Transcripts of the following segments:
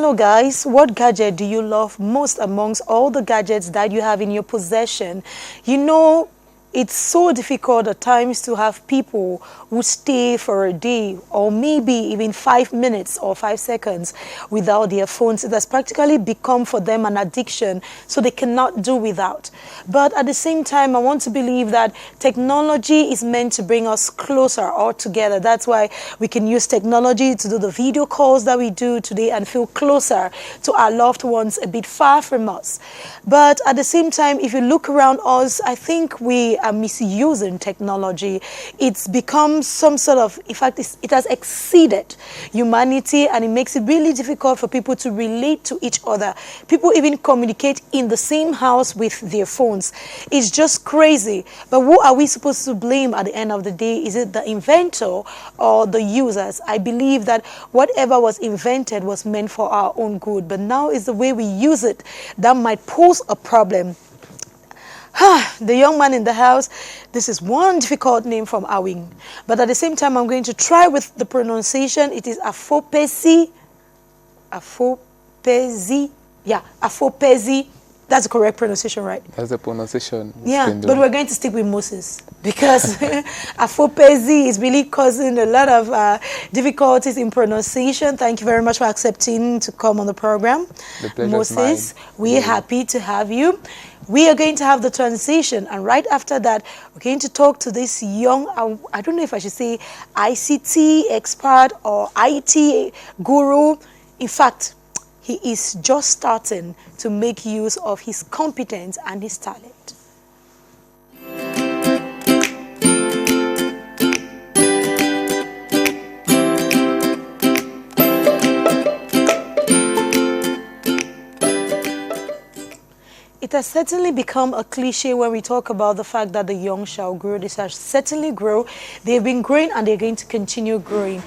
know, guys, what gadget do you love most amongst all the gadgets that you have in your possession? You know, it's so difficult at times to have people who stay for a day or maybe even 5 minutes or 5 seconds without their phones. It has practically become for them an addiction, so they cannot do without. But at the same time, I want to believe that technology is meant to bring us closer all together. That's why we can use technology to do the video calls that we do today and feel closer to our loved ones a bit far from us. But at the same time, if you look around us, I think we are misusing technology. It's become some sort of, in fact, it has exceeded humanity, and it makes it really difficult for people to relate to each other. People even communicate in the same house with their phones. It's just crazy. But who are we supposed to blame at the end of the day? Is it the inventor or the users? I believe that whatever was invented was meant for our own good, but now is the way we use it that might pose a problem. The young man in the house, this is one difficult name from Awing. But at the same time, I'm going to try with the pronunciation. It is Afopezi. Afopezi. Yeah, Afopezi. That's the correct pronunciation, right? That's the pronunciation. Yeah, but we're going to stick with Moses because Afopezi is really causing a lot of difficulties in pronunciation. Thank you very much for accepting to come on the program. The pleasure Moses, we're happy to have you. We are going to have the transition, and right after that, we're going to talk to this young, I don't know if I should say ICT expert or IT guru. In fact, he is just starting to make use of his competence and his talent. It has certainly become a cliche when we talk about the fact that the young shall grow. They shall certainly grow. They've been growing and they're going to continue growing.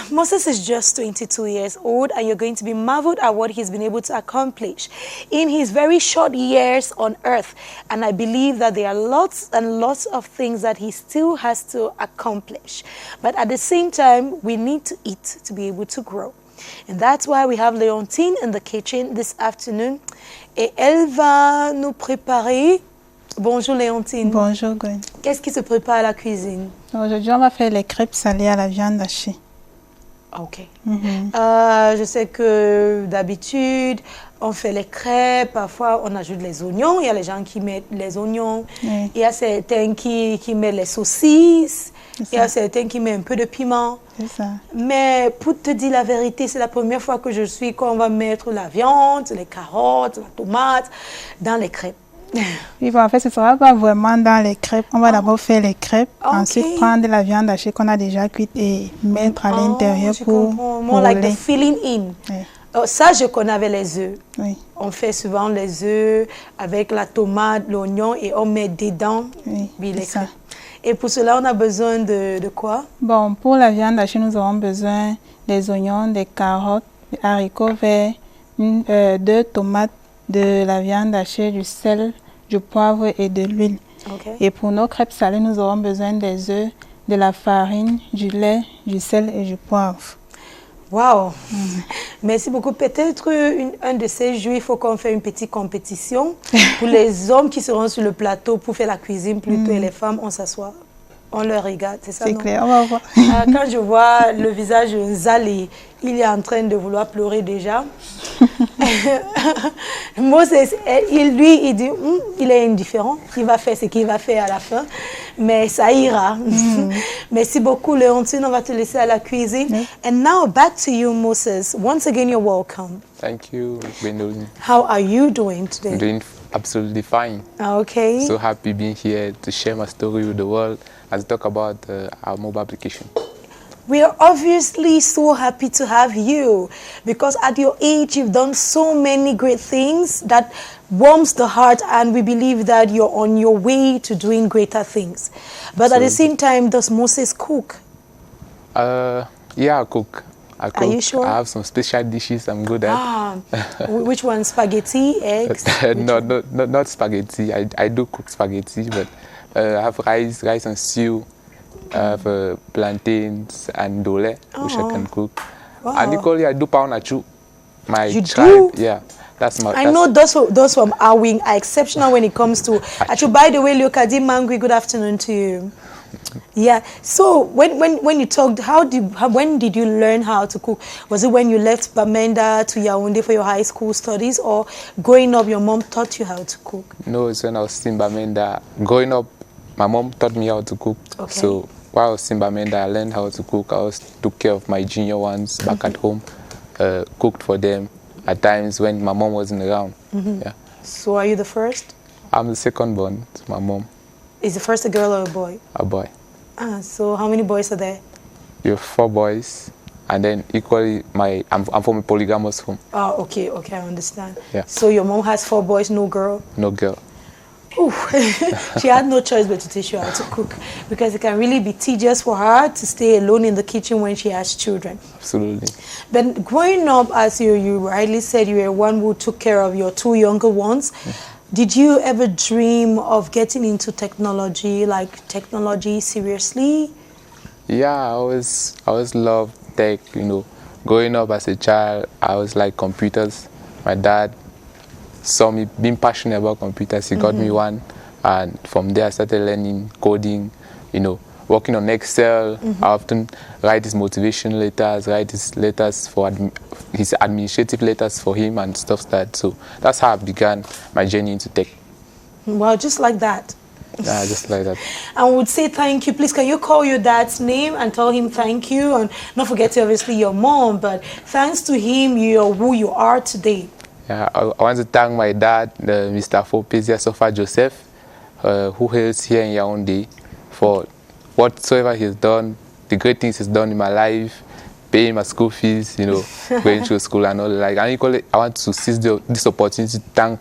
Moses is just 22 years old, and you're going to be marveled at what he's been able to accomplish in his very short years on earth. And I believe that there are lots and lots of things that he still has to accomplish. But at the same time, we need to eat to be able to grow. And that's why we have Léontine in the kitchen this afternoon. Et elle va nous préparer. Bonjour Léontine. Bonjour Gwen. Qu'est-ce qui se prépare à la cuisine? Aujourd'hui, on va faire les crêpes salées à la viande hachée. Ok. Je sais que d'habitude, on fait les crêpes, parfois on ajoute les oignons. Il y a les gens qui mettent les oignons. Oui. Il y a certains qui mettent les saucisses. Il y a certains qui mettent un peu de piment. C'est ça. Mais pour te dire la vérité, c'est la première fois que je suis qu'on va mettre la viande, les carottes, la tomate dans les crêpes. Oui, bon, en fait, ce ne sera pas vraiment dans les crêpes. On va d'abord faire les crêpes, ensuite prendre la viande hachée qu'on a déjà cuite et mettre à l'intérieur pour more like the filling in. Oui. Ça, je connais avec les œufs. Oui. On fait souvent les œufs avec la tomate, l'oignon et on met dedans les crêpes. Et pour cela, on a besoin de quoi? Bon, pour la viande hachée, nous aurons besoin des oignons, des carottes, des haricots verts, 2 tomates, de la viande hachée, du sel, du poivre et de l'huile. Okay. Et pour nos crêpes salées, nous aurons besoin des œufs, de la farine, du lait, du sel et du poivre. Wow! Merci beaucoup. Peut-être un de ces jours, il faut qu'on fasse une petite compétition pour les hommes qui seront sur le plateau pour faire la cuisine plutôt et les femmes, on s'assoit. On le regarde, c'est ça? C'est clair, on va voir. Quand je vois le visage de Zali, il est en train de vouloir pleurer déjà. Moses, lui, il dit, il est indifférent. Il va faire ce qu'il va faire à la fin. Mais ça ira. Merci beaucoup, Léontine. On va te laisser à la cuisine. And now, back to you, Moses. Once again, you're welcome. Thank you, Gwendolyn. How are you doing today? I'm doing absolutely fine. Okay. So happy being here to share my story with the world as talk about our mobile application. We are obviously so happy to have you because at your age, you've done so many great things that warms the heart, and we believe that you're on your way to doing greater things. But at the same time, does Moses cook? Yeah, I cook. Are you sure? I have some special dishes I'm good at. Which one? Spaghetti, eggs? No, not spaghetti. I do cook spaghetti, but I have rice and stew. I have plantains and dole, which I can cook. Wow. And equally, I do pound achu. my You tribe, do? yeah. I know those from Awing are exceptional when it comes to. Actually, by the way, Leokadi Mangui, good afternoon to you. Yeah. So when you talked, when did you learn how to cook? Was it when you left Bamenda to Yaoundé for your high school studies, or growing up your mom taught you how to cook? No, it's when I was in Bamenda. Growing up, my mom taught me how to cook. Okay. So while I was in Bamenda, I learned how to cook. I took care of my junior ones back at home, cooked for them at times when my mom wasn't around. Yeah. So are you the first? I'm the second born to my mom. Is the first a girl or a boy? A boy. So how many boys are there? We have 4 boys, and then equally, I'm from a polygamous home. Oh, okay, I understand. Yeah. So your mom has 4 boys, no girl? No girl. Ooh. She had no choice but to teach you how to cook, because it can really be tedious for her to stay alone in the kitchen when she has children. Absolutely. But growing up, as you rightly said, you were one who took care of your 2 younger ones. Did you ever dream of getting into technology, like technology seriously? Yeah, I always loved tech, you know. Growing up as a child, I was like computers. My dad saw me being passionate about computers. He got me one, and from there I started learning coding, you know, working on Excel. I often write his motivation letters, write his letters for his administrative letters for him and stuff like that. So that's how I began my journey into tech. Well, just like that. Yeah, just like that. I would say thank you. Please, can you call your dad's name and tell him thank you? And not forgetting, obviously, your mom. But thanks to him, you're who you are today. Yeah, I want to thank my dad, Mr. Afopezi Joseph, who hails here in Yaoundé, for whatsoever he's done, the great things he's done in my life, paying my school fees, you know, going through school and all. Like, and equally, I want to seize this opportunity to thank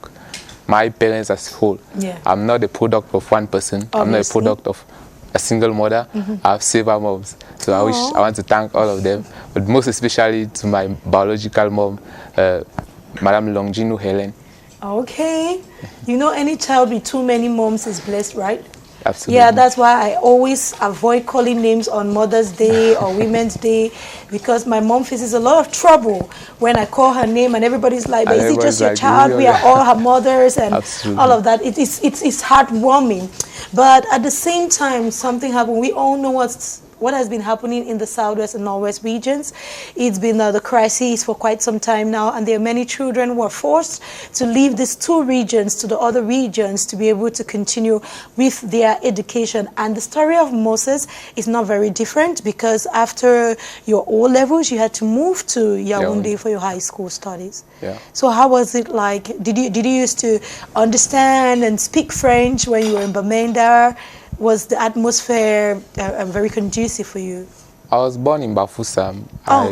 my parents as a whole. Yeah. I'm not a product of one person. Obviously. I'm not a product of a single mother. I have several moms. So I want to thank all of them, but most especially to my biological mom, Madame Longino Helen. Okay. You know, any child with too many moms is blessed, right? Absolutely. Yeah, that's why I always avoid calling names on Mother's Day or Women's Day, because my mom faces a lot of trouble when I call her name and everybody's like, but is it just your child? We are all her mothers and all of that. It's heartwarming. But at the same time, something happened. We all know what has been happening in the Southwest and Northwest regions. It's been the crisis for quite some time now, and there are many children who are forced to leave these 2 regions to the other regions to be able to continue with their education. And the story of Moses is not very different, because after your O levels, you had to move to Yaoundé for your high school studies. Yeah. So how was it like? Did you used to understand and speak French when you were in Bamenda? Was the atmosphere very conducive for you? I was born in Bafoussam.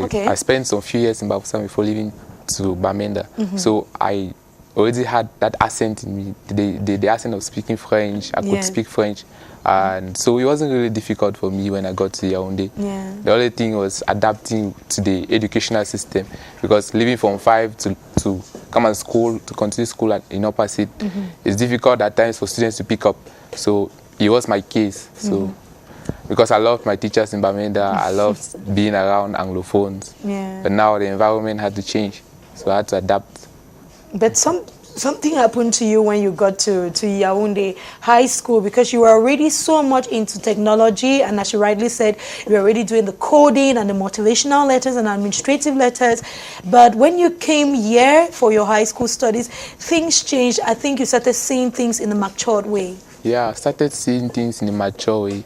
Okay. I spent some few years in Bafoussam before leaving to Bamenda. So I already had that accent in me, the accent of speaking French. I could speak French. And so it wasn't really difficult for me when I got to Yaoundé. Yeah. The only thing was adapting to the educational system, because leaving from 5 to come and to continue school in Upper Seed, it's difficult at times for students to pick up. So it was my case. So because I loved my teachers in Bamenda, I loved being around Anglophones. Yeah. But now the environment had to change, so I had to adapt. But something happened to you when you got to Yaoundé High School, because you were already so much into technology, and as you rightly said, you were already doing the coding and the motivational letters and administrative letters. But when you came here for your high school studies, things changed. I think you started seeing things in a matured way. Yeah, I started seeing things in a mature way.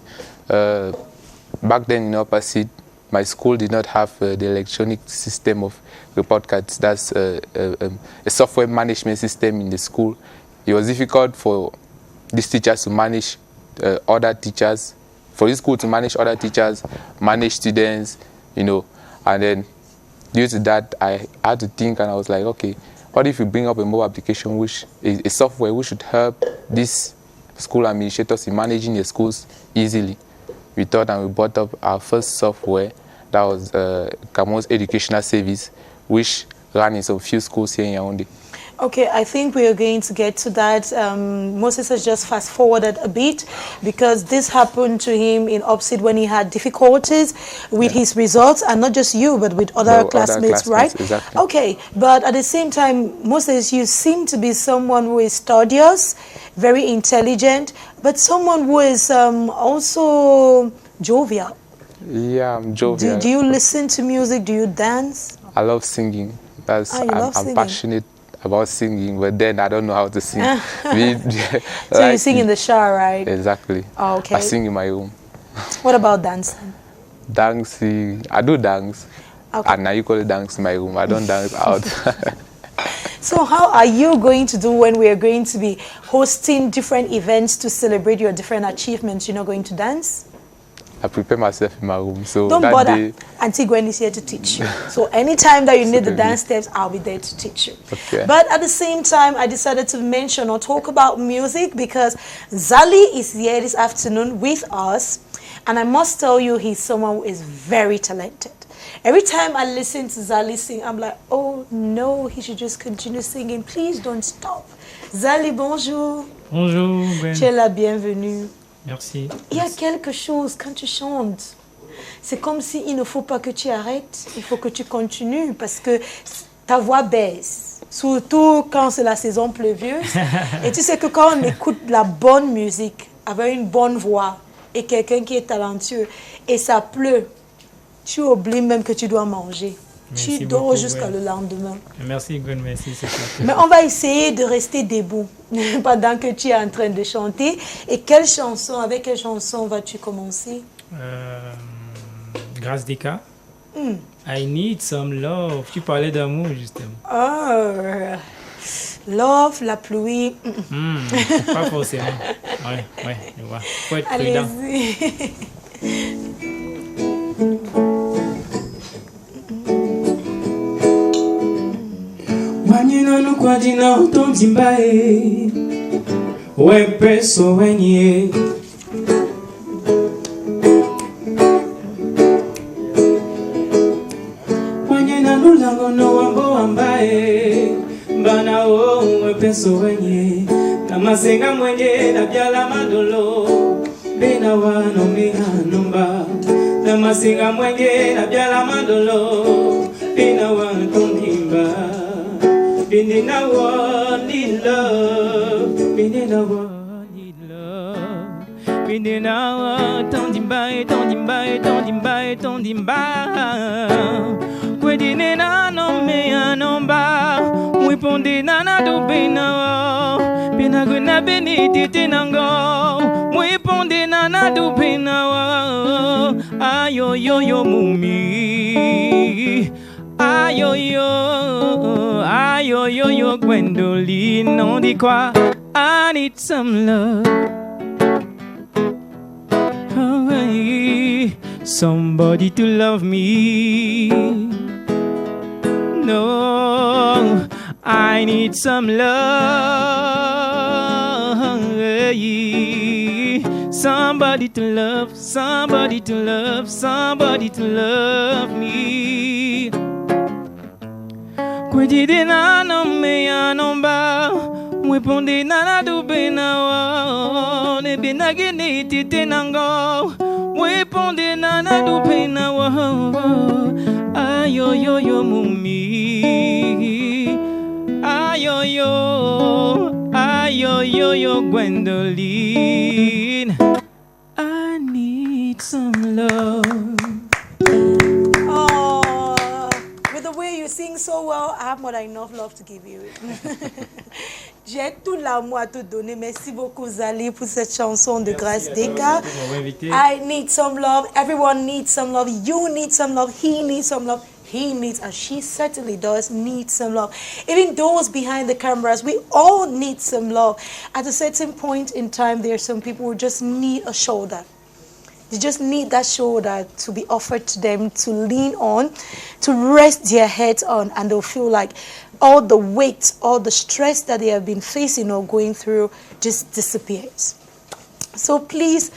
Back then in Upper Seed, my school did not have the electronic system of report cards. That's a software management system in the school. It was difficult for these teachers to manage other teachers, for this school to manage other teachers, manage students, you know. And then due to that, I had to think, and I was like, okay, what if we bring up a mobile application, which is a software which should help this school administrators in managing the schools easily? We thought, and we brought up our first software, that was Cameroon's educational service, which ran in some few schools here in Yaoundé. Okay, I think we are going to get to that. Moses has just fast forwarded a bit because this happened to him in Opsid when he had difficulties with his results, and not just you, but with other classmates, right? Exactly. Okay, but at the same time, Moses, you seem to be someone who is studious, very intelligent, but someone who is also jovial. Yeah, I'm jovial. Do you listen to music? Do you dance? I love singing. I'm passionate about singing, but then I don't know how to sing. So you sing in the shower, right? Exactly. Oh, okay. I sing in my room. What about dancing? Dancing, I do dance. Okay. And I usually dance in my room. I don't dance out. So how are you going to do when we are going to be hosting different events to celebrate your different achievements? You're not going to dance? I prepare myself in my room. So don't that bother. Day... Auntie Gwen is here to teach you. So anytime that you need the dance steps, I'll be there to teach you. Okay. But at the same time, I decided to mention or talk about music because Zali is here this afternoon with us. And I must tell you, he's someone who is very talented. Every time I listen to Zali sing, I'm like, oh no, he should just continue singing. Please don't stop. Zali, bonjour. Bonjour, Gwen. Tu es la bienvenue. Merci. Il y a quelque chose quand tu chantes. C'est comme s'il ne faut pas que tu arrêtes, il faut que tu continues parce que ta voix baisse. Surtout quand c'est la saison pluvieuse. Et tu sais que quand on écoute la bonne musique avec une bonne voix et quelqu'un qui est talentueux et ça pleut, tu oublies même que tu dois manger. Merci tu dors beaucoup, jusqu'à Gwen. le lendemain. Merci Gwen, merci. Mais on va essayer de rester debout pendant que tu es en train de chanter. Et avec quelle chanson vas-tu commencer? Grâce des cas. I need some love. Tu parlais d'amour justement. Oh, love, la pluie. Pas forcément. Ouais, je vois. Faut être prudent. Allez-y. Wanyina nukwajina utonjimbae Wepeso wenye Wanyina nulango no wambo wambae Mbana o wepeso wenye Kamasenga mwenye na byala mandolo Bena wano miha numba Kamasenga mwenye na byala mandolo Bena wano tondimba Been I want need love, been I want need love, been I want tondimba, kwedine na no me anomba, wiponde na do bena, bena guna beniti tenango, wiponde na do bena, ayo yo yo mumi. Ayo yo, Gwendoline, on dit quoi? I need some love. Oh, hey, somebody to love me. No, I need some love. Hey, somebody to love, somebody to love, somebody to love me. Kwedide na no me anomba, wiponde na do bena wa, ne bena gene tite nango, wiponde na do bena wa, ayo yo mumi, ayo yo Gwendoline, I need some love. You sing so well, I have more than enough love to give you. J'ai tout l'amour à te donner. Merci beaucoup, Zali, pour cette chanson de Grâce des cas. I need some love. Everyone needs some love. You need some love. He needs some love. He needs, and she certainly does need some love. Even those behind the cameras, we all need some love. At a certain point in time, there are some people who just need a shoulder. They just need that shoulder to be offered to them, to lean on, to rest their heads on, and they'll feel like all the weight, all the stress that they have been facing or going through just disappears. So please,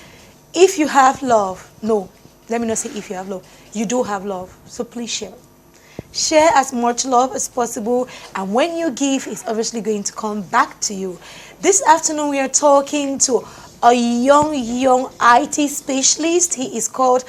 if you have love, no, let me not say if you have love, you do have love, so please share. Share as much love as possible, and when you give, it's obviously going to come back to you. This afternoon, we are talking to a young IT specialist. He is called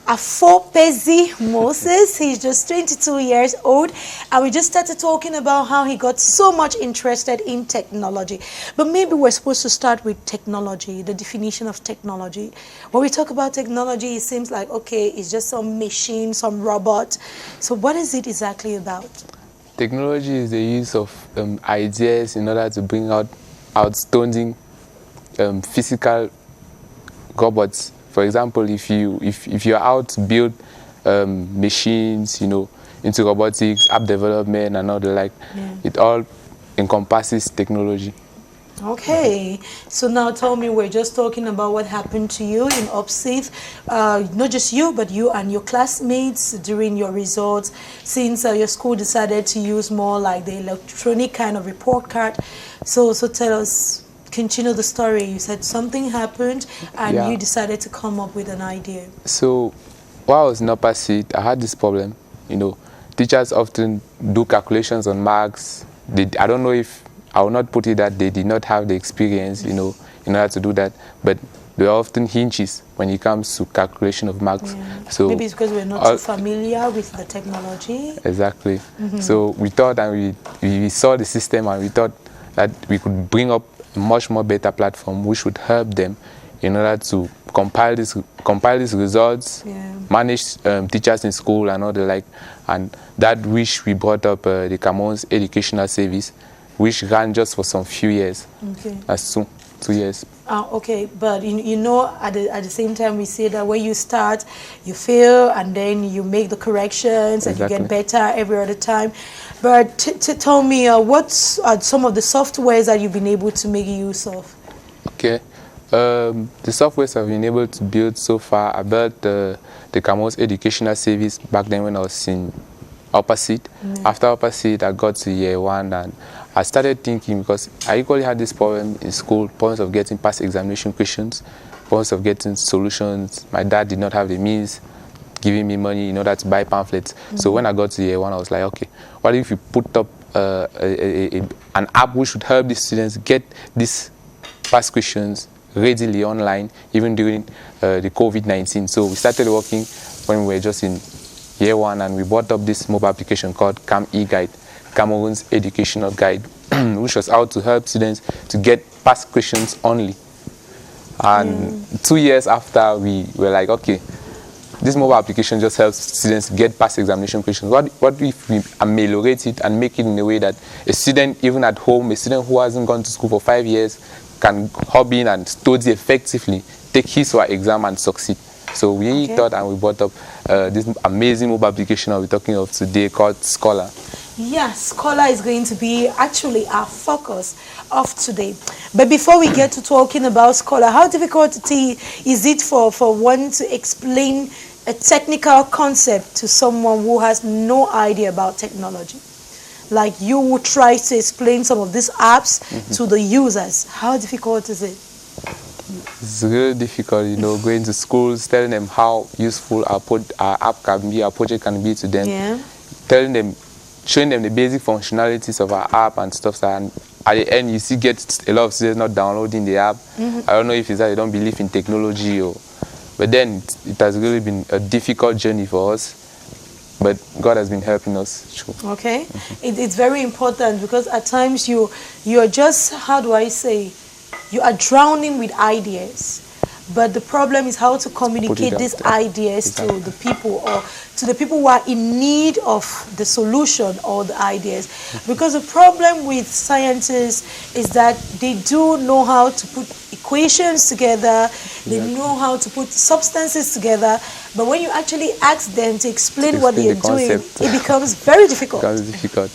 Afopezi Moses. He's just 22 years old, and we just started talking about how he got so much interested in technology. But maybe we're supposed to start with technology, the definition of technology. When we talk about technology, it seems like, okay, it's just some machine, some robot. So what is it exactly about? Technology is the use of ideas in order to bring out outstanding physical robots. For example, if you're out to build machines, into robotics, app development, and all the like, it all encompasses technology. Okay, so now tell me, we're just talking about what happened to you in Opsith, not just you, but you and your classmates during your results, since your school decided to use more like the electronic kind of report card. So tell us, continue the story. You said something happened and you decided to come up with an idea. So while I was in upper seat, I had this problem. Teachers often do calculations on marks. I don't know if, I will not put it that they did not have the experience, in order to do that, but there are often hinges when it comes to calculation of marks. Yeah. So maybe it's because we're not too familiar with the technology. Exactly. So we thought, and we saw the system, and we thought that we could bring up a much more better platform which would help them in order to compile these results, manage teachers in school and all the like, and that which we brought up the Cameroon's educational service, which ran just for some few years. Okay. That's 2 years. Okay, but at the same time, we say that when you start, you fail, and then you make the corrections, and you get better every other time. But tell me, what are some of the softwares that you've been able to make use of? Okay, the softwares I've been able to build so far, I built the Cameroon's educational service back then when I was in upper seat. After upper seat, I got to year 1, and I started thinking, because I equally had this problem in school, problems of getting past examination questions, problems of getting solutions. My dad did not have the means giving me money in order to buy pamphlets. So when I got to year 1, I was like, okay, what if you put up an app which should help the students get these past questions readily online, even during the COVID-19. So we started working when we were just in year 1, and we brought up this mobile application called Cam E-Guide, Cameroon's educational guide, which was out to help students to get past questions only. And 2 years after, we were like, okay, this mobile application just helps students get past examination questions. What if we ameliorate it and make it in a way that a student, even at home, a student who hasn't gone to school for 5 years, can hop in and study effectively, take his or her exam and succeed. So we thought, and we brought up this amazing mobile application we're talking of today called Scholar. Yes, Scholar is going to be actually our focus of today. But before we get to talking about Scholar, how difficult is it for one to explain a technical concept to someone who has no idea about technology? Like you would try to explain some of these apps to the users. How difficult is it? It's really difficult, going to schools, telling them how useful our app can be, our project can be to them, showing them the basic functionalities of our app and stuff. And at the end, you see get a lot of students not downloading the app. I don't know if it's that they don't believe in technology, but then it has really been a difficult journey for us. But God has been helping us through. Okay, it's very important, because at times you are just, how do I say, you are drowning with ideas. But the problem is how to communicate these ideas to the people, or to the people who are in need of the solution or the ideas. Because the problem with scientists is that they do know how to put equations together, they know how to put substances together, but when you actually ask them to explain what they are doing, it becomes very difficult. It becomes difficult.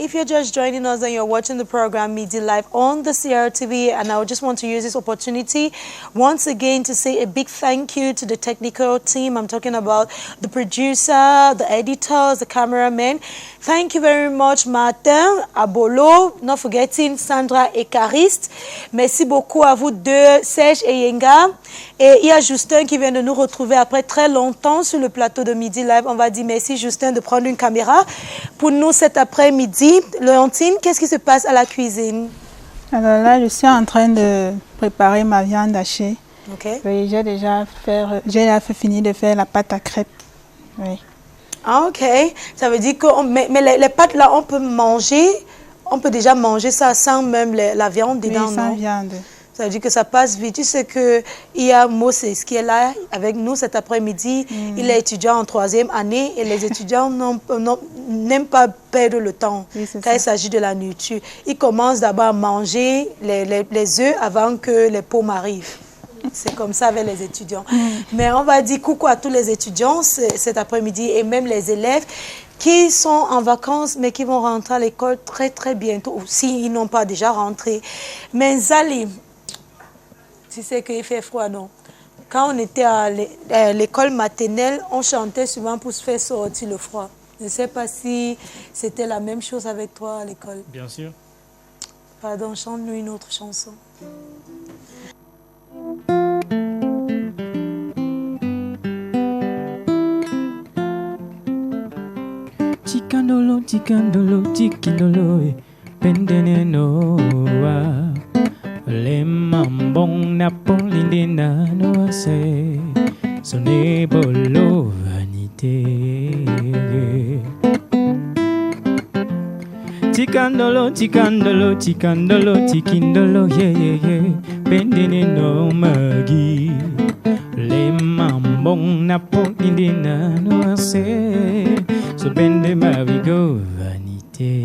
if you're just joining us and you're watching the program MIDILIFE on the CRTV, and I just want to use this opportunity once again to say a big thank you to the technical team. I'm talking about the producer, the editors, the cameramen. Thank you very much, Martin, Abolo, not forgetting Sandra et Cariste. Merci beaucoup à vous deux, Serge et Yenga. Et il y a Justin qui vient de nous retrouver après très longtemps sur le plateau de MIDILIFE. On va dire merci, Justin, de prendre une caméra pour nous cet après-midi. Léontine, qu'est-ce qui se passe à la cuisine? Alors là, je suis en train de préparer ma viande hachée. Ok. Oui, j'ai déjà fini de faire la pâte à crêpes. Oui. Ah, ok. Ça veut dire que les pâtes là, on peut manger, on peut déjà manger ça sans même la viande dedans, Oui, sans non? viande. Ça veut dire que ça passe vite. Tu sais qu'il y a Moses qui est là avec nous cet après-midi. Il est étudiant en 3e année et les étudiants n'aiment pas perdre le temps quand il s'agit de la nourriture. Ils commencent d'abord à manger les œufs avant que les pommes arrivent. C'est comme ça avec les étudiants. Mais on va dire coucou à tous les étudiants cet après-midi et même les élèves qui sont en vacances mais qui vont rentrer à l'école très très bientôt, ou s'ils n'ont pas déjà rentré. Mais Zali, tu sais qu'il fait froid, non? Quand on était à l'école maternelle, on chantait souvent pour se faire sortir le froid. Je ne sais pas si c'était la même chose avec toi à l'école. Bien sûr. Pardon, chante-nous une autre chanson. Chikandolo, chikandolo, chikindolo, pendene noa. Le mambong na polindina noa se, sonne bolo vanité. Chikandolo, chikandolo, chikandolo, chikindolo, yeah, pendene no magi. Le mambong na polindina noa se, so bende marigo vanité.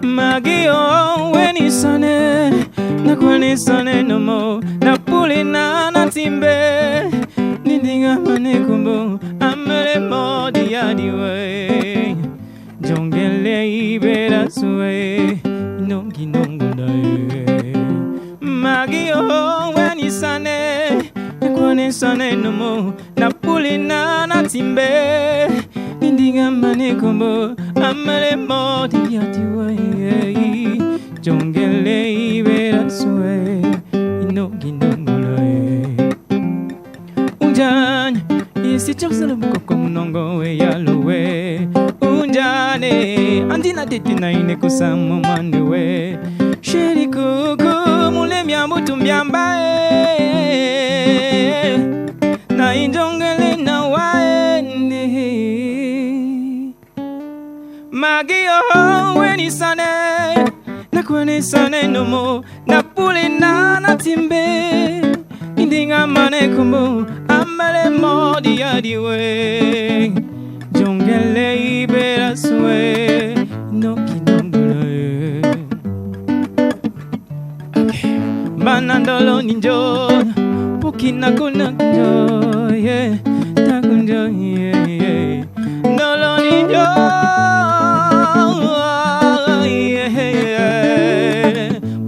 Magio weni sane na kwani sane no mo na pulina na timbe nindinga mane kumbo amere modi yadiwe jongele ibera suwe nongi nongo dae Magio weni sane na kwani sane no mo na pulina na timbe Indinga mane kombo amale modi yatiwe jongele ibera suwe inogi ndongolae unjanya isi choksele mukoko munongo we yalowe unjane andina titina ine kusamo mandewe sheri kuku mule myamutu mbyambae na injongele na waende Magio weni sane na kweni sane no mo na pulina na timbe indinga mane kumbu amale modi yadiwe jongele ibera suwe no kinongule Manandolo ninjo pukina kuna kunjo yeah takunjo yeah Ndolo ninjo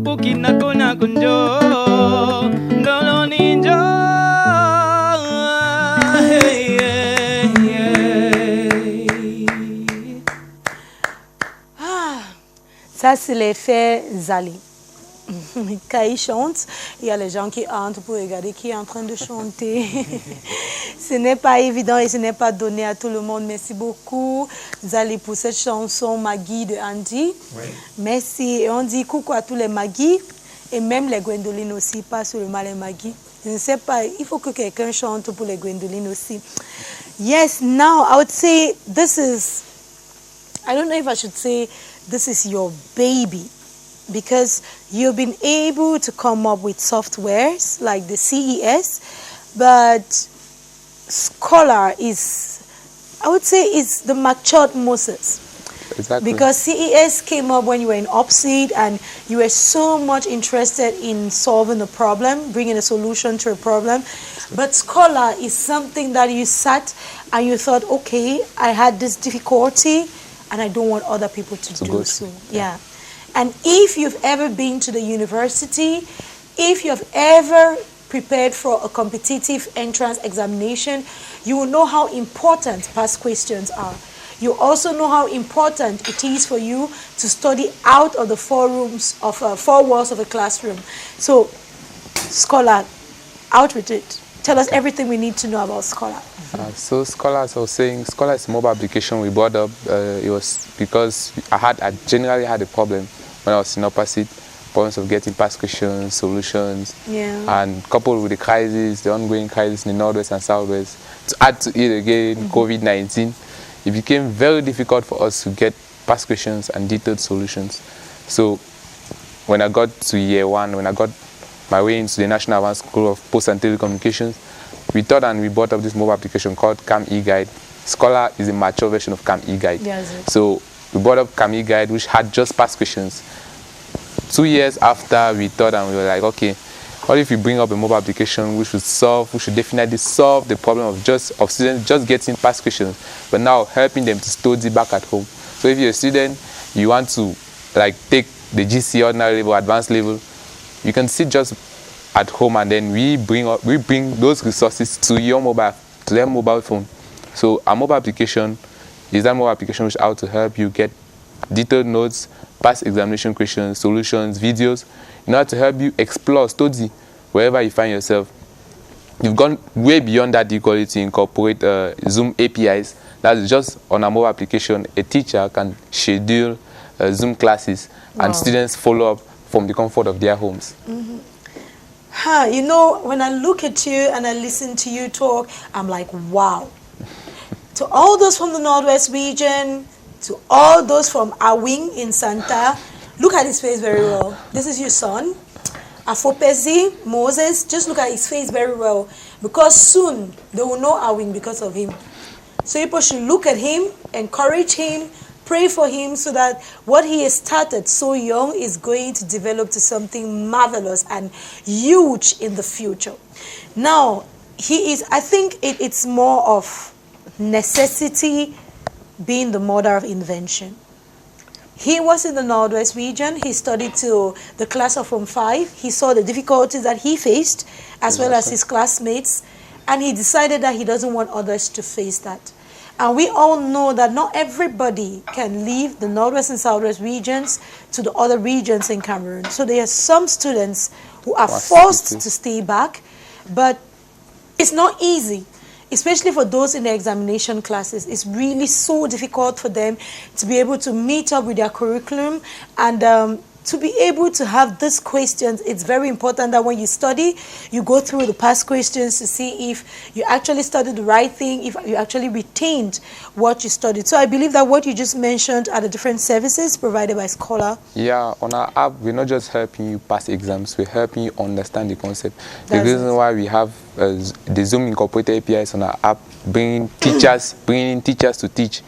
Pukina kuna kunjo Ndolo ninjo Ça, c'est l'effet Zali. Quand il chante, il y a les gens qui entrent pour regarder qui est en train de chanter. Ce n'est pas évident et ce n'est pas donné à tout le monde. Merci beaucoup, Zali, pour cette chanson Maggie de Andy. Oui. Merci. Et on dit coucou à tous les Maggie et même les Gwendolines aussi, pas seulement les Maggie. Je ne sais pas, il faut que quelqu'un chante pour les Gwendolines aussi. Yes, now I would say this is, I don't know if I should say this is your baby, because you've been able to come up with softwares like the CES, but Scholar is, I would say, is the matured Moses. Exactly. Because CES came up when you were in OPSEED and you were so much interested in solving a problem, bringing a solution to a problem. But Scholar is something that you sat and you thought, okay, I had this difficulty and I don't want other people to do so. Yeah. And if you've ever been to the university, if you've ever prepared for a competitive entrance examination, you will know how important past questions are. You also know how important it is for you to study out of the four walls of a classroom. So, Scholar, out with it. Tell us everything we need to know about Scholar. So Scholar, as I was saying, Scholar is a mobile application we brought up. It was because I generally had a problem when I was in upper seed, problems of getting past questions, solutions, and coupled with the crisis, the ongoing crisis in the Northwest and Southwest. To add to it again, COVID-19, it became very difficult for us to get past questions and detailed solutions. So when I got to year one, when I got my way into the National Advanced School of Post and Telecommunications, we thought and we brought up this mobile application called CAM E-Guide. Scholar is a mature version of CAM E-Guide. Yes. So we brought up CAM E-Guide, which had just past questions. 2 years after, we thought and we were like, okay, what if we bring up a mobile application which should definitely solve the problem of students just getting past questions, but now helping them to study back at home. So if you're a student, you want to take the GC ordinary level, advanced level, you can sit just at home and then we bring those resources to your mobile phone. So our mobile application is that mobile application which is out to help you get detailed notes, past examination questions, solutions, videos, in order to help you explore, study wherever you find yourself. You've gone way beyond that equally to incorporate Zoom APIs. That's just on a mobile application. A teacher can schedule Zoom classes and students follow up from the comfort of their homes. You know, when I look at you and I listen to you talk, I'm like, wow. To all those from the Northwest region, to all those from Awing in Santa, look at his face very well. This is your son, Afopezi, Moses. Just look at his face very well, because soon they will know Awing because of him. So people should look at him, encourage him, pray for him, so that what he has started so young is going to develop to something marvelous and huge in the future. Now, I think it's more of necessity being the mother of invention. He was in the Northwest region. He studied till the class of Form 5. He saw the difficulties that he faced as well as his classmates, and he decided that he doesn't want others to face that. And we all know that not everybody can leave the Northwest and Southwest regions to the other regions in Cameroon. So there are some students who are forced to stay back, but it's not easy, especially for those in the examination classes. It's really so difficult for them to be able to meet up with their curriculum and to be able to have these questions. It's very important that when you study, you go through the past questions to see if you actually studied the right thing, if you actually retained what you studied. So I believe that what you just mentioned are the different services provided by Scholar. Yeah, on our app, we're not just helping you pass exams, we're helping you understand the concept. The reason why we have the Zoom incorporated APIs on our app, bringing in teachers to teach,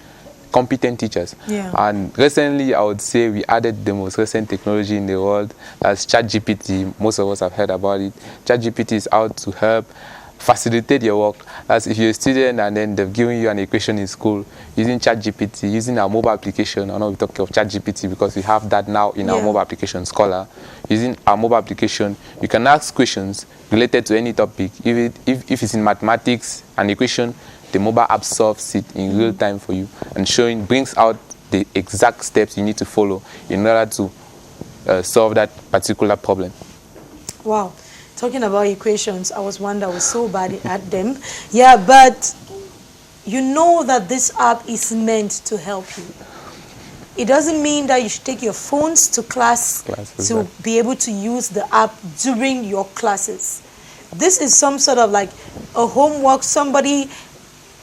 competent teachers. And recently, I would say we added the most recent technology in the world. That's ChatGPT. Most of us have heard about it. ChatGPT is out to help facilitate your work. That's if you're a student and then they've given you an equation in school, using ChatGPT, using our mobile application. I know we talk of ChatGPT because we have that now in our mobile application, Scholar. Using our mobile application, you can ask questions related to any topic. If it's in mathematics, an equation, the mobile app solves it in real time for you and brings out the exact steps you need to follow in order to solve that particular problem. Wow. Talking about equations, I was one that was so bad at them. Yeah, but you know that this app is meant to help you. It doesn't mean that you should take your phones to class to be able to use the app during your classes. This is some sort of like a homework. Somebody,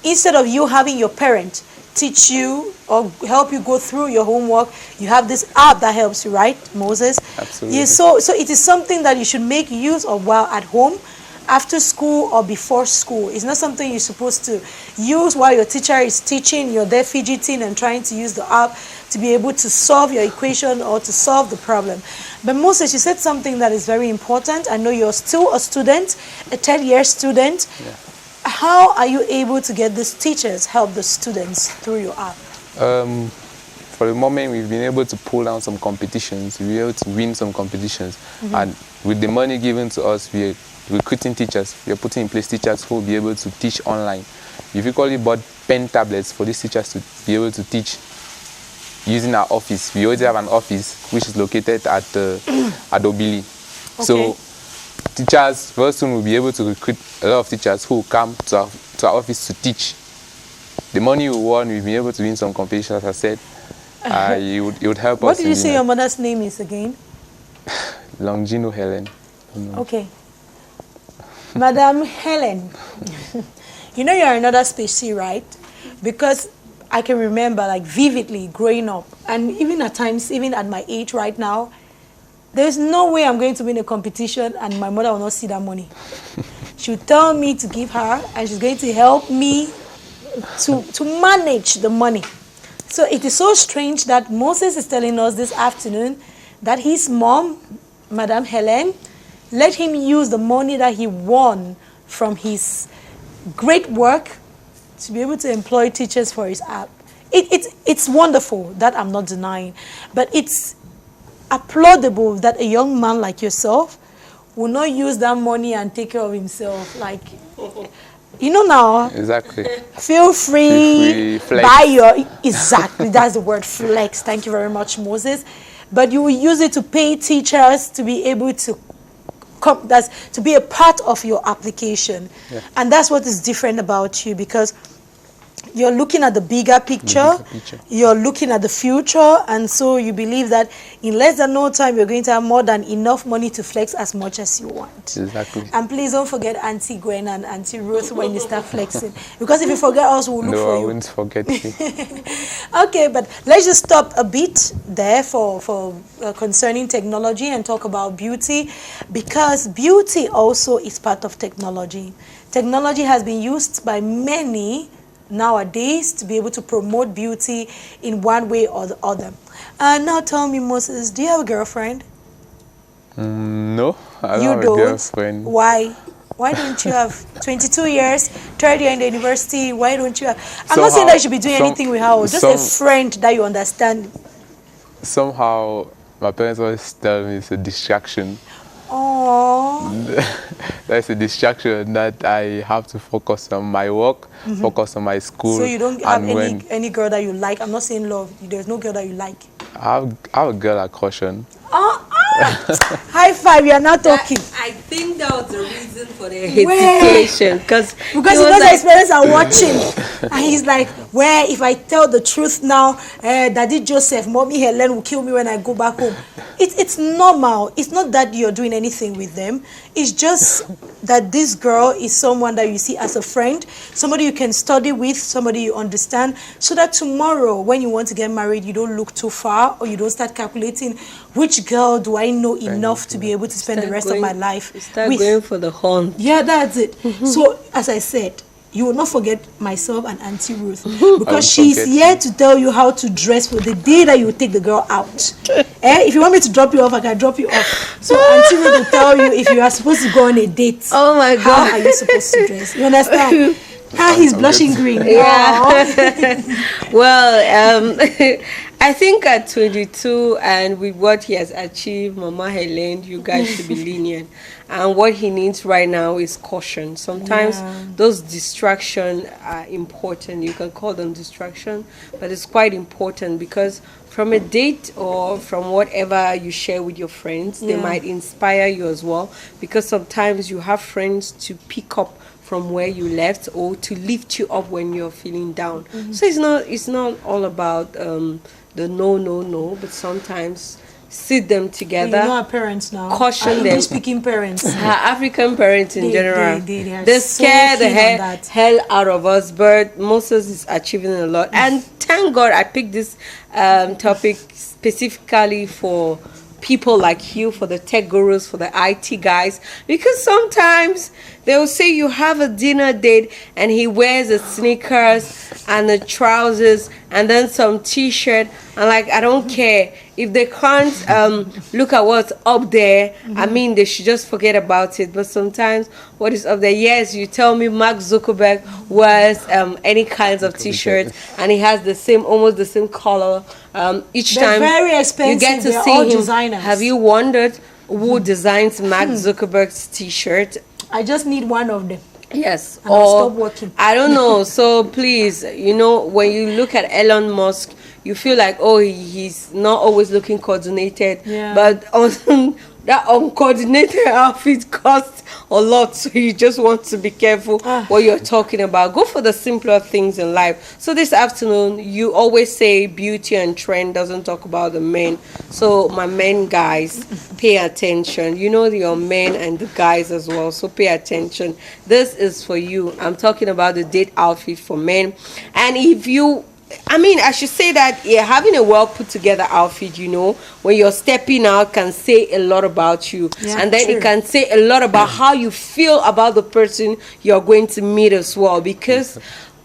instead of you having your parent teach you or help you go through your homework, you have this app that helps you, right, Moses? Absolutely. Yeah, so it is something that you should make use of while at home, after school or before school. It's not something you're supposed to use while your teacher is teaching, you're there fidgeting and trying to use the app. to be able to solve your equation or to solve the problem. But Moses, you said something that is very important. I know you're still a student, a third-year student. Yeah. How are you able to get these teachers help the students through your app? For the moment, we've been able to pull down some competitions. We've been able to win some competitions. And with the money given to us, we're recruiting teachers. We're putting in place teachers who will be able to teach online. We've equally bought pen tablets for these teachers to be able to teach using our office. We already have an office which is located at Obili. Okay. So teachers, very soon we'll be able to recruit a lot of teachers who will come to our office to teach. The money we won, we've been able to win some competitions, as I said. It would help us. What did you say your mother's name is again? Longino Helen. Okay. Madam Helen, you know you're another species, right? Because I can remember like vividly growing up, and even at times, even at my age right now, there's no way I'm going to win a competition and my mother will not see that money. She'll tell me to give her, and she's going to help me to manage the money. So it is so strange that Moses is telling us this afternoon that his mom, Madam Helen, let him use the money that he won from his great work to be able to employ teachers for his app. It's wonderful, that I'm not denying. But it's applaudable that a young man like yourself will not use that money and take care of himself. Like, you know now. Exactly. Feel free, flex. buy your, exactly, that's the word, flex. Thank you very much, Moses. But you will use it to pay teachers to be able to to be a part of your application. Yeah. And that's what is different about you, because you're looking at the bigger picture, you're looking at the future, and so you believe that in less than no time you're going to have more than enough money to flex as much as you want. Exactly. And please don't forget Auntie Gwen and Auntie Ruth when you start flexing, because if you forget us, we'll look for you. No, I won't forget you. Okay, but let's just stop a bit there for concerning technology and talk about beauty, because beauty also is part of technology. Technology has been used by many nowadays to be able to promote beauty in one way or the other. Now tell me, Moses, do you have a girlfriend? No, I don't You have don't? a girlfriend. Why? Why don't you have 22 years, third year in the university? Why don't you have? I'm not saying that you should be doing anything with her, just a friend that you understand. Somehow, my parents always tell me it's a distraction. Oh. That's a distraction that I have to focus on my work, focus on my school. So you don't have any girl that you like? I'm not saying love. There's no girl that you like. I have a girl at caution. High five, we are not talking. I think that was the reason for the hesitation. Because he knows his parents are watching. And he's like, where if I tell the truth now, Daddy Joseph, Mommy Helen will kill me when I go back home. It's normal. It's not that you're doing anything with them. It's just that this girl is someone that you see as a friend, somebody you can study with, somebody you understand, so that tomorrow when you want to get married, you don't look too far, or you don't start calculating which girl do I know enough to be able to spend the rest of my life with. Start going for the horn. Yeah, that's it. So, as I said, you will not forget myself and Auntie Ruth, because she's here to tell you how to dress for the day that you take the girl out. If you want me to drop you off, I can drop you off. So Auntie Ruth will tell you if you are supposed to go on a date. Oh my God. How are you supposed to dress? You understand? He's blushing green. Yeah. Well, I think at 22 and with what he has achieved, Mama Helen, you guys should be lenient. And what he needs right now is caution. Sometimes those distractions are important. You can call them distraction, but it's quite important, because from a date or from whatever you share with your friends, they might inspire you as well, because sometimes you have friends to pick up from where you left, or to lift you up when you're feeling down. So it's not all about the no, but sometimes sit them together. You know our parents now. Caution them. English-speaking parents. African parents in general. They scare the hell out of us, but Moses is achieving a lot. And thank God I picked this topic specifically for people like you, for the tech gurus, for the IT guys, because sometimes they will say you have a dinner date and he wears the sneakers and the trousers and then some t-shirt, and like, I don't care if they can't look at what's up there. I mean, they should just forget about it. But sometimes what is up there, yes, you tell me Mark Zuckerberg wears any kinds of t-shirts and he has the same, almost the same color each They're time very expensive. you get to They're see all him. designers. Have you wondered who designs Mark Zuckerberg's t-shirt? I just need one of them. Yes, And I'll stop working. I don't know. So please, when you look at Elon Musk, you feel like, oh, he's not always looking coordinated. Yeah. But that uncoordinated outfit costs a lot, so you just want to be careful what you're talking about. Go for the simpler things in life. So this afternoon, you always say beauty and trend doesn't talk about the men. So my men guys, pay attention. Your men and the guys as well, so pay attention. This is for you. I'm talking about the date outfit for men. And if you, I should say that having a well put together outfit, when you're stepping out, can say a lot about you. Yeah, and then true. it can say a lot about how you feel about the person you're going to meet as well. Because,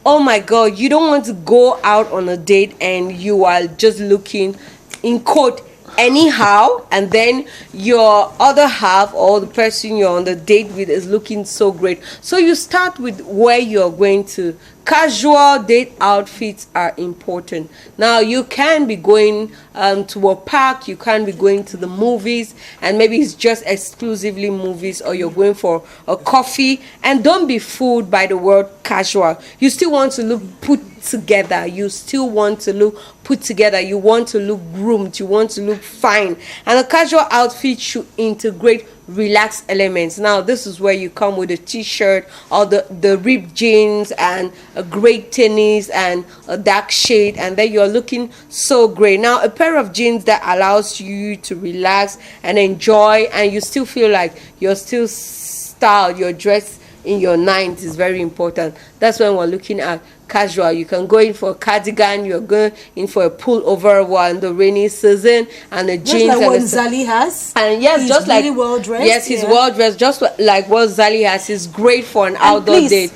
oh my God, you don't want to go out on a date and you are just looking, in quote, anyhow, and then your other half or the person you're on the date with is looking so great. So you start with where you're going to. Casual date outfits are important. Now you can be going to a park, you can be going to the movies, and maybe it's just exclusively movies, or you're going for a coffee, and don't be fooled by the word casual. You still want to look put together. You still want to look put together. You want to look groomed. You want to look fine. And a casual outfit should integrate relaxed elements. Now this is where you come with a t-shirt or the ripped jeans and a great tennis and a dark shade, and then you're looking so great. Now a pair of jeans that allows you to relax and enjoy, and you still feel like you're still styled, you're dressed in your 90s, is very important. That's when we're looking at casual. You can go in for a cardigan, you're going in for a pullover one, the rainy season, and the jeans. Just like and what the, Zali has. and yes, He's just really like well dressed. Yes, he's well dressed, just like what Zali has. He's great for an And outdoor please, date.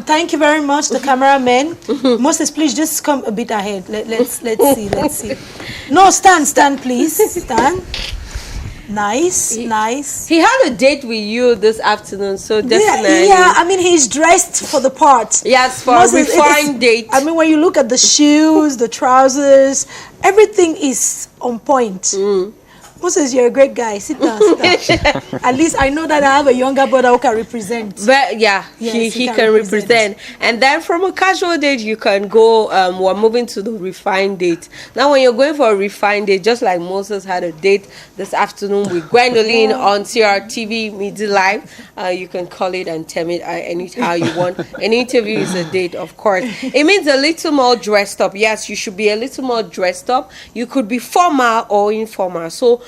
thank you very much, the cameraman. Moses, please just come a bit ahead. Let's see. No, stand, please. Stand. Nice. He had a date with you this afternoon, so definitely. Yeah, I mean, he's dressed for the part. Yes, for Moses, a refined date. I mean, when you look at the shoes, the trousers, everything is on point. Moses, you're a great guy. Sit down. At least I know that I have a younger brother who can represent. But yeah, Yes, he can represent. And then from a casual date, you can go, we're moving to the refined date. Now, when you're going for a refined date, just like Moses had a date this afternoon with Gwendolyn on CRTV MIDILIFE, you can call it and tell it anyhow you want. An interview is a date, of course. It means a little more dressed up. Yes, you should be a little more dressed up. You could be formal or informal. So,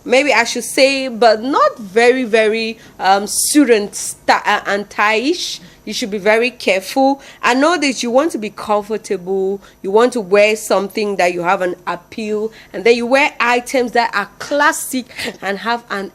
maybe I should say, but not very, very suit and tie-ish. You should be very careful. I know that you want to be comfortable. You want to wear something that you have an appeal, and then you wear items that are classic and have an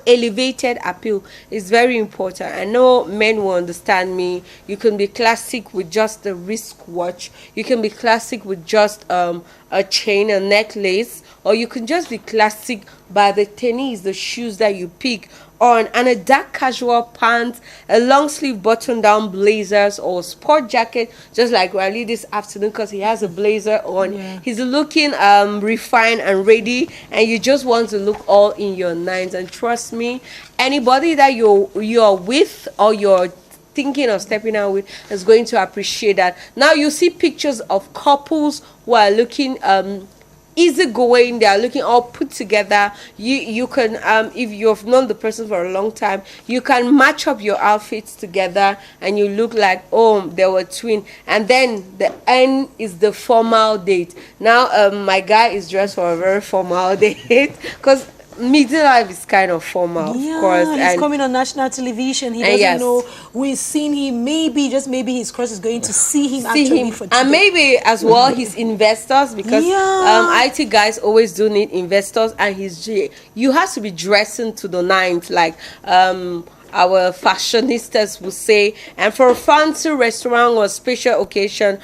elevated appeal. Is very important. I know men will understand me. You can be classic with just a wrist watch. You can be classic with just a chain, a necklace, or you can just be classic by the tennis, the shoes that you pick on, and a dark casual pants, a long sleeve button down blazers or sport jacket, just like Raleigh this afternoon, because he has a blazer on. He's looking refined and ready, and you just want to look all in your nines. And trust me, anybody that you're with or you're thinking of stepping out with is going to appreciate that. Now you see pictures of couples who are looking easygoing, they are looking all put together. You can if you've known the person for a long time, you can match up your outfits together and you look like, oh, they were twin. And then the end is the formal date. Now my guy is dressed for a very formal date because MIDILIFE is kind of formal, of course. He's And coming on national television. He doesn't yes. know we've seen him. Maybe, just maybe, his crush is going to see him for today. and maybe as well his investors, because IT guys always do need investors, and you have to be dressing to the nines, like our fashionistas would say. And for a fancy restaurant or special occasion,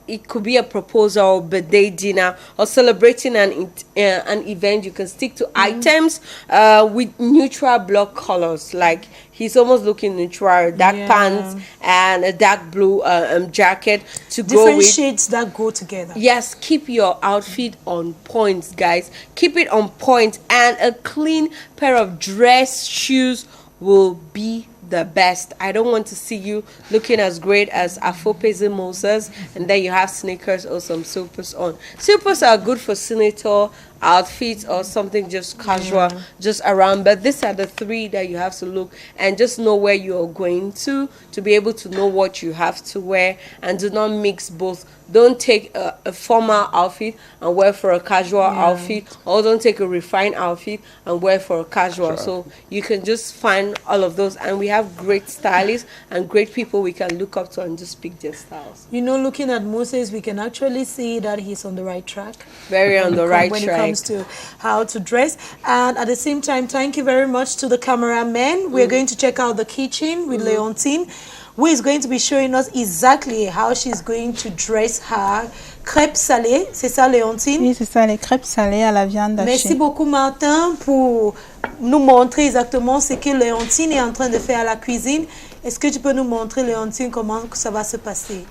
it could be a proposal, birthday dinner, or celebrating an event. You can stick to items with neutral block colors. Like he's almost looking neutral, dark pants and a dark blue jacket to go with. Different shades that go together. Yes, keep your outfit on point, guys. Keep it on point, and a clean pair of dress shoes will be the best. I don't want to see you looking as great as Afopezi Moses and then you have sneakers or some slippers on. Slippers are good for senator outfits or something just casual, just around. But these are the three that you have to look and just know where you're going to be able to know what you have to wear, and do not mix both. Don't take a formal outfit and wear for a casual outfit, or don't take a refined outfit and wear for a casual. So you can just find all of those, and we have great stylists and great people we can look up to and just pick their styles. You know, looking at Moses, we can actually see that he's on the right track. Very on the right when track. When it comes to how to dress. And at the same time, thank you very much to the cameraman. We're going to check out the kitchen with Leontine, who is going to be showing us exactly how she's going to dress her crêpes salées. C'est ça, Leontine? Oui, c'est ça, les crêpes salées à la viande hachée. Merci beaucoup, Martin, pour nous montrer exactement ce que Leontine est en train de faire à la cuisine. Est-ce que tu peux nous montrer, Leontine, comment ça va se passer?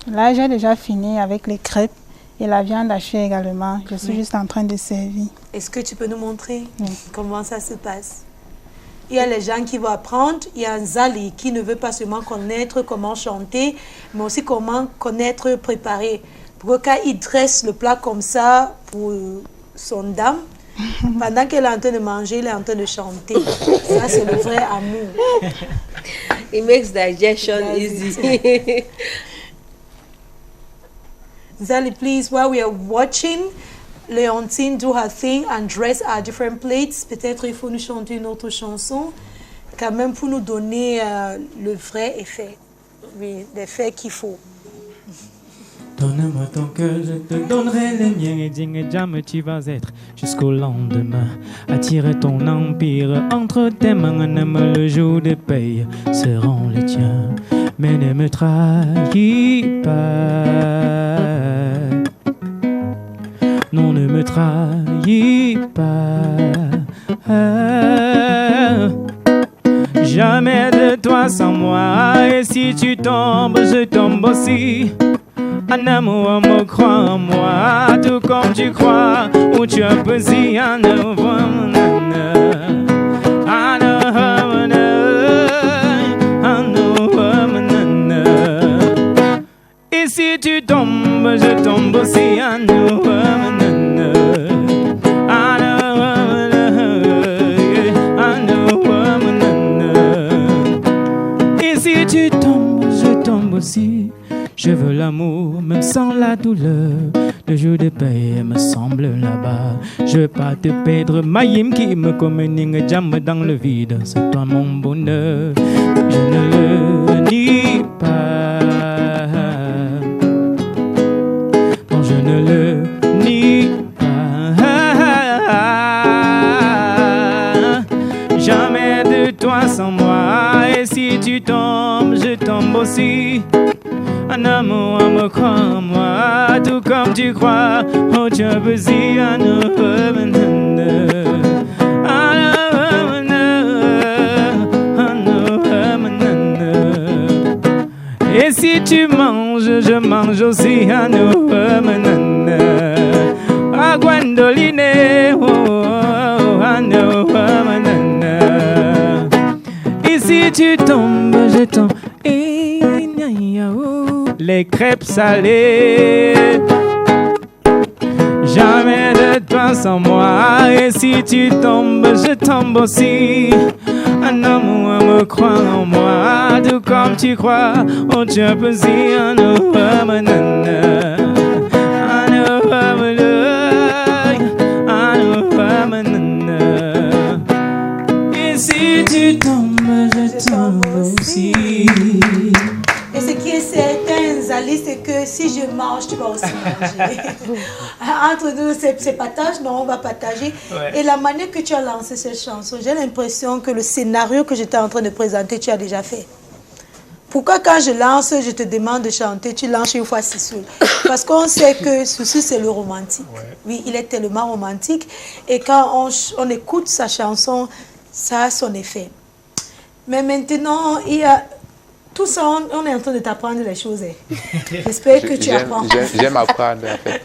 Là, j'ai déjà fini avec les crêpes et la viande hachée également. Je suis juste en train de servir. Est-ce que tu peux nous montrer comment ça se passe? Il y a les gens qui vont apprendre. Il y a un Zali qui ne veut pas seulement connaître comment chanter, mais aussi comment connaître, préparer. Pour que quand il dresse le plat comme ça pour son dame, pendant qu'elle est en train de manger, il est en train de chanter. Ça, c'est le vrai amour. It makes digestion easy. Zali, please, while we are watching Leontine do her thing and dress our different plates, peut-être il faut nous chanter une autre chanson, quand même pour nous donner le vrai effet, oui, l'effet qu'il faut. Donne-moi ton cœur, je te donnerai les miens, et Djingedjam, tu vas être jusqu'au lendemain. Attire ton empire entre tes mains, même le jour de paye seront les tiens. Mais ne me trahis pas. Non, ne me trahis pas. Jamais de toi sans moi, et si tu tombes, je tombe aussi. Un amour me croit en moi, tout comme tu crois, ou tu as pesé un et si tu tombes, je tombe aussi à nous. Et si tu tombes, je tombe aussi. Je veux l'amour, même sans la douleur. Le jour de paix me semble là-bas. Je veux pas te perdre, Maïm qui me communique jamais dans le vide. C'est toi mon bonheur, je ne le nie pas. Non, je ne le nie pas. Jamais de toi sans moi. Et si tu tombes, je tombe aussi. Un amour me croit en moi, tout comme tu crois. Oh, tu as besoin à nous. Et si tu manges, je mange aussi à nous. À Gwendoline, à nous. Et si tu tombes, je tombe. Les crêpes salées, jamais de toi sans moi. Et si tu tombes, je tombe aussi. Un amour me croit en moi, tout comme tu crois. Oh, tu as pesé un manges, tu vas aussi manger. Entre nous, c'est partage, non, on va partager. Ouais. Et la manière que tu as lancé cette chanson, j'ai l'impression que le scénario que j'étais en train de présenter, tu as déjà fait. Pourquoi quand je lance, je te demande de chanter, tu lances une fois Sissoul? Parce qu'on sait que Sissoul, c'est le romantique. Ouais. Oui, il est tellement romantique. Et quand on écoute sa chanson, ça a son effet. Mais maintenant, il y a... Tout ça, on est en train de t'apprendre les choses. J'espère que tu apprends. J'aime apprendre, en fait.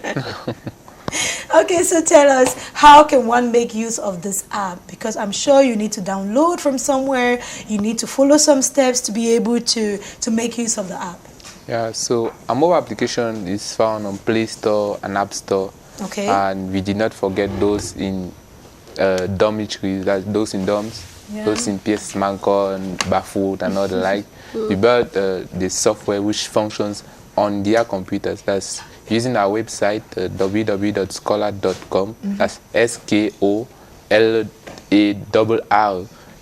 Okay, so tell us, how can one make use of this app? Because I'm sure you need to download from somewhere, you need to follow some steps to be able to make use of the app. Yeah, so a mobile application is found on Play Store and App Store. Okay. And we did not forget those in dormitories, those in dorms, those in PS Mancon, Bafoot, and all the like. We built the software which functions on their computers. That's using our website, www.scholar.com. That's SKOLARR.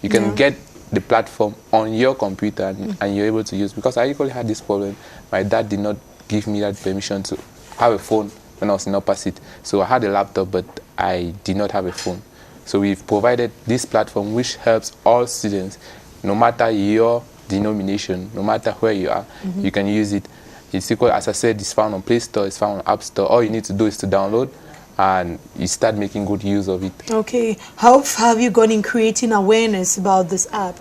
You can get the platform on your computer and you're able to use. Because I equally had this problem. My dad did not give me that permission to have a phone when I was in upper seat. So I had a laptop, but I did not have a phone. So we've provided this platform which helps all students, no matter your denomination, no matter where you are, you can use it. It's equal, as I said, it's found on Play Store, it's found on App Store. All you need to do is to download and you start making good use of it. Okay. How have you gone in creating awareness about this app?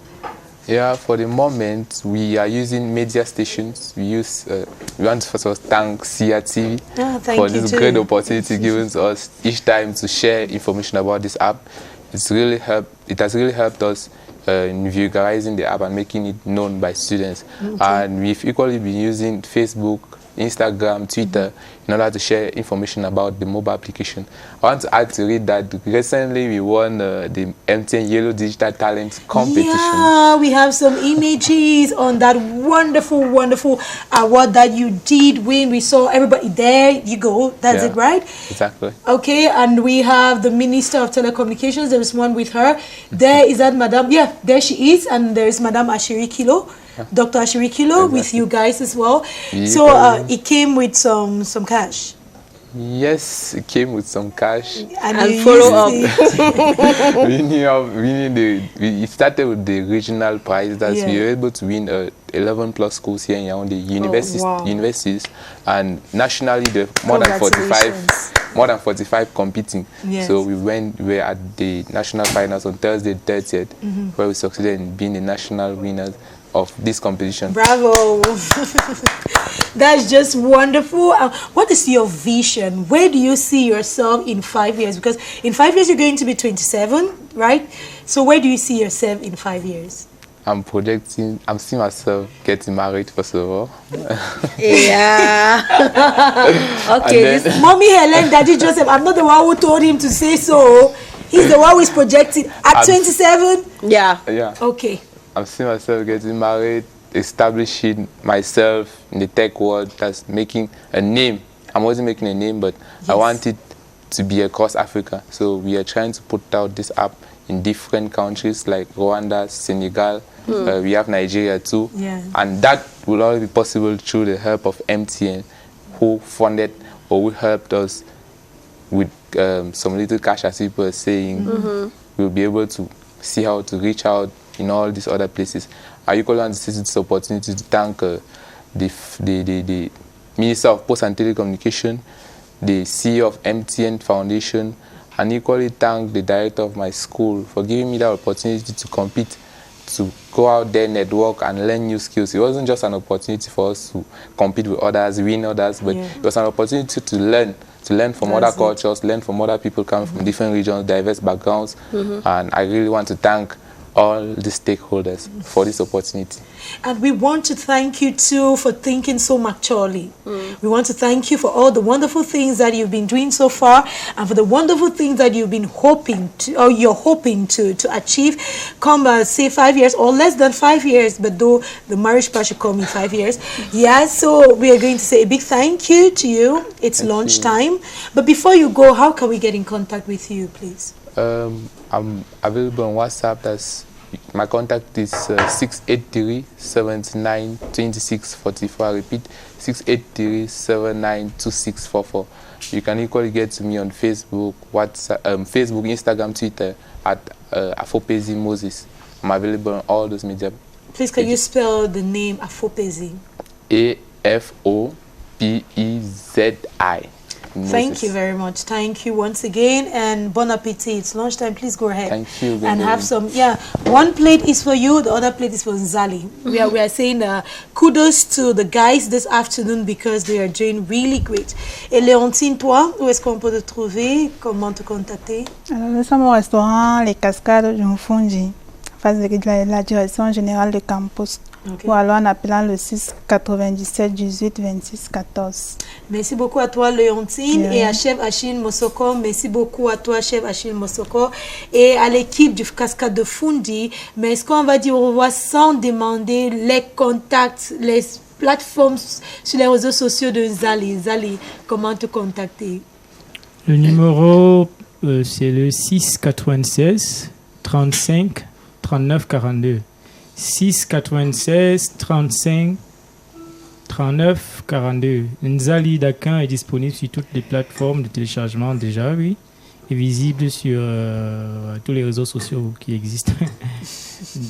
Yeah, for the moment, we are using media stations. We want to first of all thank CRTV for this great opportunity given to us each time to share information about this app. It has really helped us in vulgarizing the app and making it known by students. And we've equally been using Facebook, Instagram, Twitter in order to share information about the mobile application. I want to add to it that recently we won the MTN Yellow Digital Talent competition. Yeah, we have some images on that wonderful, wonderful award that you did win. We saw everybody there. You go. That's it, right? Exactly. Okay, and we have the Minister of Telecommunications. There is one with her. There is that Madam. Yeah, there she is. And there is Madam Ashiri Kilo. Dr. Ashiri Kilo with you guys as well. So it came with some cash. Yes, it came with some cash. And follow up. We started with the regional prize that we were able to win 11 plus schools here in Yaoundé, universities, and nationally there more than 45 competing. So we were at the national finals on Thursday 30th, where we succeeded in being the national winners of this competition. Bravo. That's just wonderful. What is your vision? Where do you see yourself in 5 years? Because in 5 years you're going to be 27, right? So where do you see yourself in 5 years? I'm seeing myself getting married, first of all. Yeah. Okay. Mommy Helen, Daddy Joseph, I'm not the one who told him to say so. He's the one who is projecting. At 27? Yeah. Yeah. Okay. I'm seeing myself getting married, establishing myself in the tech world, that's making a name. I'm always making a name, but I want it to be across Africa. So we are trying to put out this app in different countries like Rwanda, Senegal. We have Nigeria too. And that will only be possible through the help of MTN, who funded or who helped us with some little cash, as people are saying. We'll be able to see how to reach out in all these other places. I equally want to seize this opportunity to thank the Minister of Post and Telecommunication, the CEO of MTN Foundation, and equally thank the director of my school for giving me that opportunity to compete, to go out there, network, and learn new skills. It wasn't just an opportunity for us to compete with others, win others, but it was an opportunity to learn from other cultures, learn from other people coming from different regions, diverse backgrounds. And I really want to thank all the stakeholders for this opportunity. And we want to thank you too for thinking so maturely. We want to thank you for all the wonderful things that you've been doing so far, and for the wonderful things that you've been hoping to, or you're hoping to achieve. Come, say 5 years or less than 5 years, but though the marriage part should come in 5 years. So we are going to say a big thank you to you. It's launch time. But before you go, how can we get in contact with you, please? I'm available on WhatsApp. That's My contact is 683-79-2644. I repeat, 683-79-2644. You can equally get to me on Facebook, WhatsApp, Facebook, Instagram, Twitter at Afopezi Moses. I'm available on all those media. Please, can you spell the name Afopezi? Afopezi. Thank you very much. Thank you once again, and bon appetit. It's lunchtime. Please go ahead. Thank you. And have some. Yeah, one plate is for you. The other plate is for Nzali. We are saying kudos to the guys this afternoon because they are doing really great. Et Léontine, toi, où est-ce qu'on peut te trouver? Comment te contacter? Alors, nous sommes au restaurant Les Cascades de Mfundi, en face de la direction générale de campus. Okay. Ou alors en appelant le 6 97 18 26 14. Merci beaucoup à toi, Léontine, et à chef Achille Mosoko. Merci beaucoup à toi, chef Achille Mosoko, et à l'équipe du Cascade de Fundi. Mais est-ce qu'on va dire au revoir sans demander les contacts, les plateformes sur les réseaux sociaux de Nzali? Nzali, comment te contacter? Le numéro, c'est le 696 35 39 42. 696 35 39 42. Nzali Dakan est disponible sur toutes les plateformes de téléchargement déjà, oui, et visible sur tous les réseaux sociaux qui existent.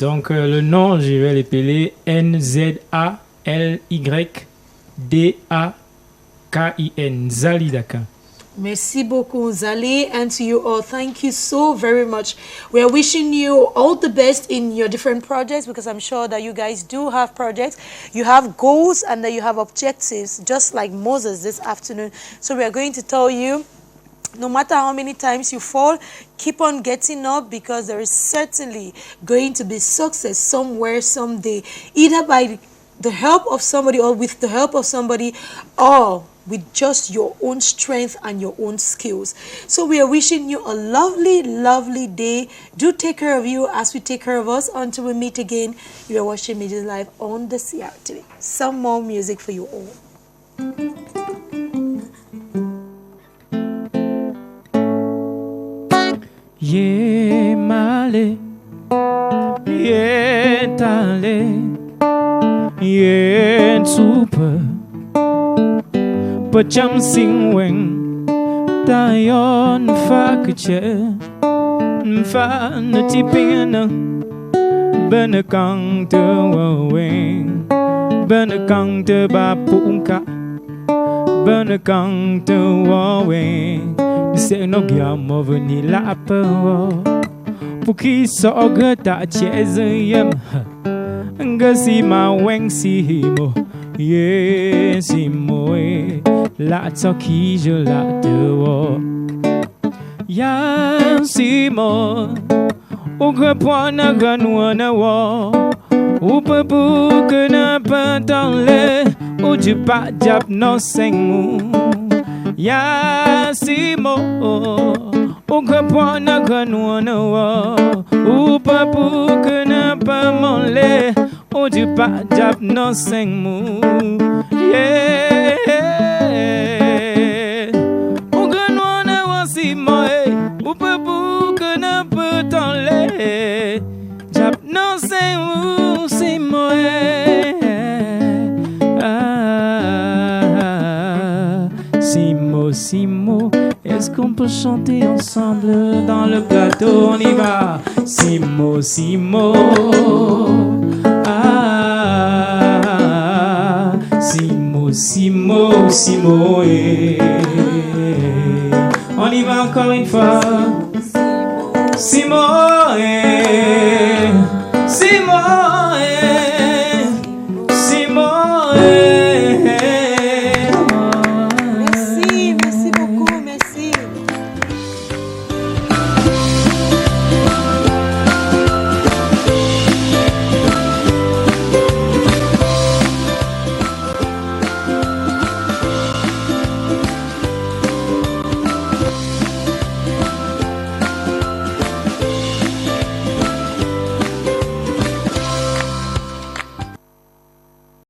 Donc le nom, je vais l'épeler Nzalyddakin, Nzali Dakan. Merci beaucoup, Zali, and to you all, thank you so very much. We are wishing you all the best in your different projects, because I'm sure that you guys do have projects, you have goals, and that you have objectives, just like Moses this afternoon. So we are going to tell you, no matter how many times you fall, keep on getting up, because there is certainly going to be success somewhere, someday, either by the help of somebody or with the help of somebody, or with just your own strength and your own skills. So we are wishing you a lovely, lovely day. Do take care of you as we take care of us. Until we meet again, you are watching MIDILIFE on the CRTV. Some more music for you all. Yeah, Male, yeah, Tale, yeah, Super. Pacham sing weng tayon fa kche fa na tipina ben kang te weng ben kang te ba punka ben kang te weng se no gyam veni la pa pour qui soga ta chezem ngasi ma weng si mo yes moe la toki je la te ya si mo o gapona ganwana wo o papu que na pas dans le o je pas jap no sengu ya si mo o gapona ganwana wo o papu que na pas mon le o je pas jap no sengu yeah. O ganwana wasi moe, o papu que na peut t'enlever. Jap non c'est où c'est moe. Simo, Simo, est-ce qu'on peut chanter ensemble dans le plateau? On y va. Simo, Simo. Simo, Simo, Simo, on y va encore une fois. Simo.